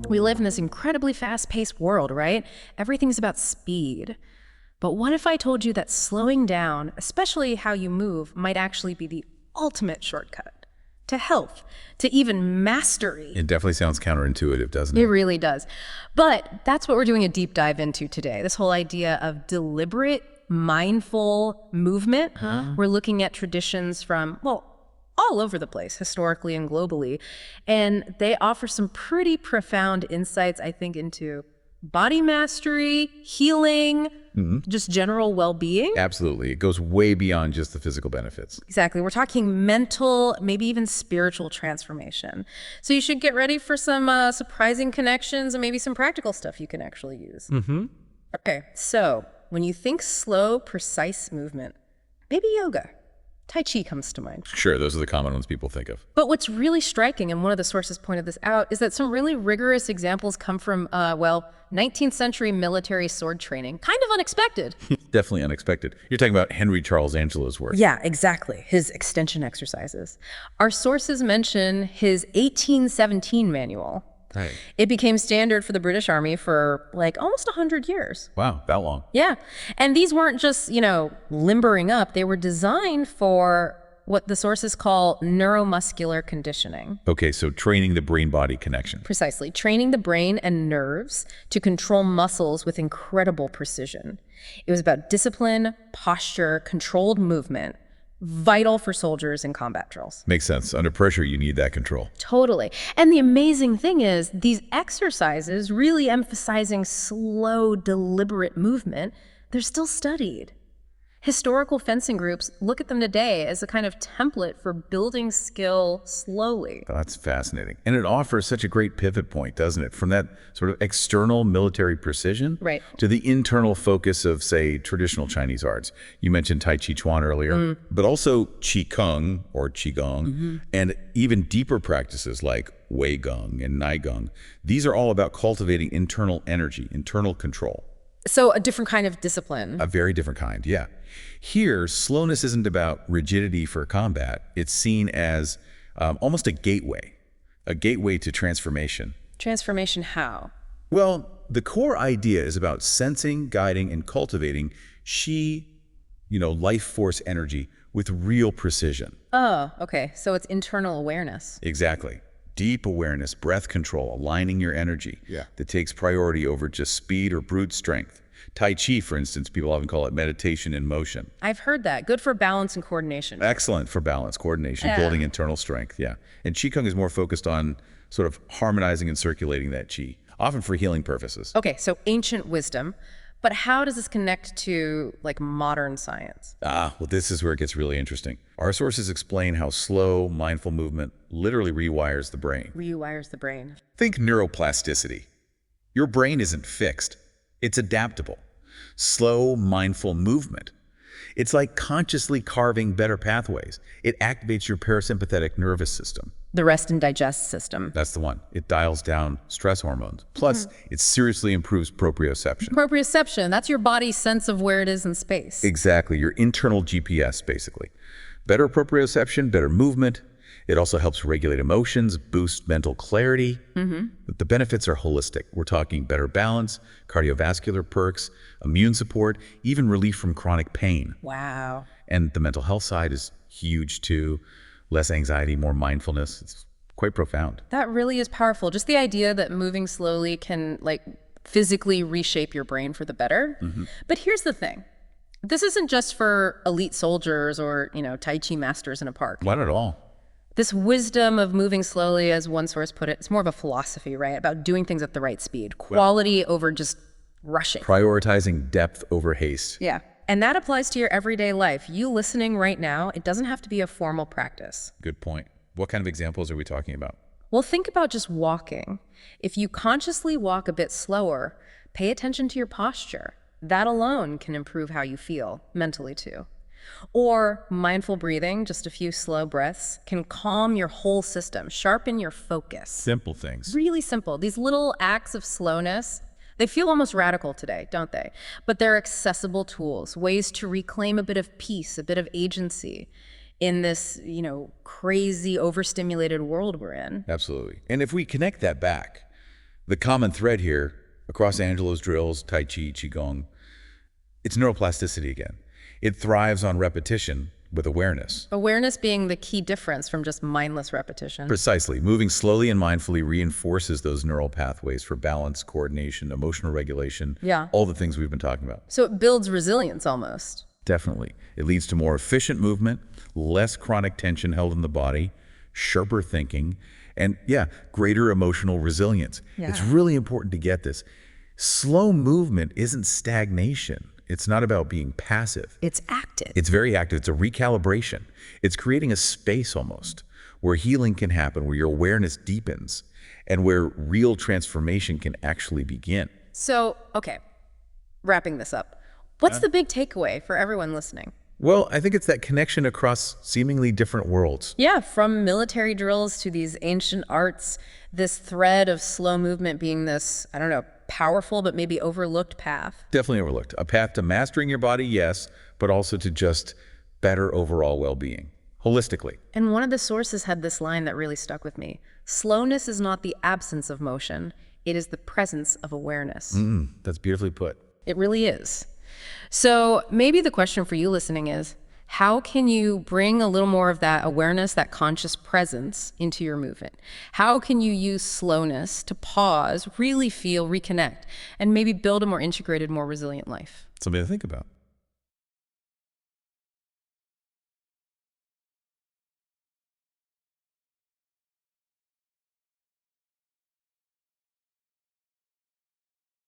We live in this incredibly fast-paced world, right? Everything's about speed. But what if I told you that slowing down, especially how you move, might actually be the ultimate shortcut to health, to even mastery? It definitely sounds counterintuitive, doesn't It it? really does. But that's what we're doing a deep dive into today. This whole idea of deliberate, mindful movement. We're looking at traditions from, well, all over the place, historically and globally. And they offer some pretty profound insights, I think, into body mastery, healing, just general well-being. Absolutely. It goes way beyond just the physical benefits. Exactly. We're talking mental, maybe even spiritual transformation. So you should get ready for some surprising connections and maybe some practical stuff you can actually use. Okay, so when you think slow, precise movement, maybe yoga. Tai Chi comes to mind. Sure, those are the common ones people think of. But what's really striking, and one of the sources pointed this out, is that some really rigorous examples come from, 19th century military sword training. Kind of unexpected. Definitely unexpected. You're talking about Henry Charles Angelo's work. Yeah, exactly. His extension exercises. Our sources mention his 1817 manual. Right. It became standard for the British Army for like almost 100 years. Wow, that long. Yeah. And these weren't just, limbering up. They were designed for what the sources call neuromuscular conditioning. Okay, so training the brain-body connection. Precisely. Training the brain and nerves to control muscles with incredible precision. It was about discipline, posture, controlled movement, vital for soldiers in combat drills. Makes sense. Under pressure, you need that control. Totally. And the amazing thing is, these exercises, really emphasizing slow, deliberate movement, they're still studied. Historical fencing groups look at them today as a kind of template for building skill slowly. That's fascinating. And it offers such a great pivot point, doesn't it? From that sort of external military precision Right. to the internal focus of, say, traditional Chinese arts. You mentioned Tai Chi Chuan earlier, but also Qi Kung or Qigong, and even deeper practices like Wei Gong and Nai Gong. These are all about cultivating internal energy, internal control. So a different kind of discipline. A very different kind, yeah. Here, slowness isn't about rigidity for combat. It's seen as almost a gateway to transformation. Transformation how? Well, the core idea is about sensing, guiding, and cultivating Qi, life force energy with real precision. Oh, okay. So it's internal awareness. Exactly. Deep awareness, breath control, aligning your energy. Yeah. That takes priority over just speed or brute strength. Tai Chi, for instance, people often call it meditation in motion. I've heard that. Good for balance and coordination. Excellent for balance, coordination, Yeah. building internal strength, yeah. And Qigong is more focused on sort of harmonizing and circulating that Qi, often for healing purposes. Okay, so ancient wisdom. But how does this connect to like modern science? Well, this is where it gets really interesting. Our sources explain how slow, mindful movement literally rewires the brain. Rewires the brain. Think neuroplasticity. Your brain isn't fixed. It's adaptable. Slow, mindful movement. It's like consciously carving better pathways. It activates your parasympathetic nervous system. The rest and digest system. That's the one. It dials down stress hormones. Plus, it seriously improves proprioception. Proprioception, that's your body's sense of where it is in space. Exactly, your internal GPS, basically. Better proprioception, better movement. It also helps regulate emotions, boost mental clarity. But the benefits are holistic. We're talking better balance, cardiovascular perks, immune support, even relief from chronic pain. Wow. And the mental health side is huge too. Less anxiety, more mindfulness. It's quite profound. That really is powerful. Just the idea that moving slowly can like physically reshape your brain for the better. But here's the thing. This isn't just for elite soldiers or, Tai Chi masters in a park. Not at all. This wisdom of moving slowly, as one source put it, it's more of a philosophy, right? About doing things at the right speed, quality over just rushing. Prioritizing depth over haste. Yeah. And that applies to your everyday life. You listening right now, it doesn't have to be a formal practice. Good point. What kind of examples are we talking about? Well, think about just walking. If you consciously walk a bit slower, pay attention to your posture. That alone can improve how you feel, mentally too. Or mindful breathing, just a few slow breaths, can calm your whole system, sharpen your focus. Simple things. Really simple. These little acts of slowness, they feel almost radical today, don't they? But they're accessible tools, ways to reclaim a bit of peace, a bit of agency. in this, crazy overstimulated world we're in. Absolutely. And if we connect that back, the common thread here across Angelo's drills, Tai Chi, Qigong, it's neuroplasticity again. It thrives on repetition with awareness. Awareness being the key difference from just mindless repetition. Precisely. Moving slowly and mindfully reinforces those neural pathways for balance, coordination, emotional regulation, all the things we've been talking about. So it builds resilience almost. Definitely. It leads to more efficient movement, less chronic tension held in the body, sharper thinking, and greater emotional resilience. It's really important to get this. Slow movement isn't stagnation. It's not about being passive. It's active. It's very active. It's a recalibration. It's creating a space almost where healing can happen, where your awareness deepens, and where real transformation can actually begin. So, okay, wrapping this up. What's the big takeaway for everyone listening? Well, I think it's that connection across seemingly different worlds. Yeah, from military drills to these ancient arts, this thread of slow movement being this, powerful but maybe overlooked path. Definitely overlooked. A path to mastering your body, yes, but also to just better overall well-being, holistically. And one of the sources had this line that really stuck with me. Slowness is not the absence of motion, it is the presence of awareness. That's beautifully put. It really is. So maybe the question for you listening is, how can you bring a little more of that awareness, that conscious presence into your movement? How can you use slowness to pause, really feel, reconnect, and maybe build a more integrated, more resilient life? Something to think about.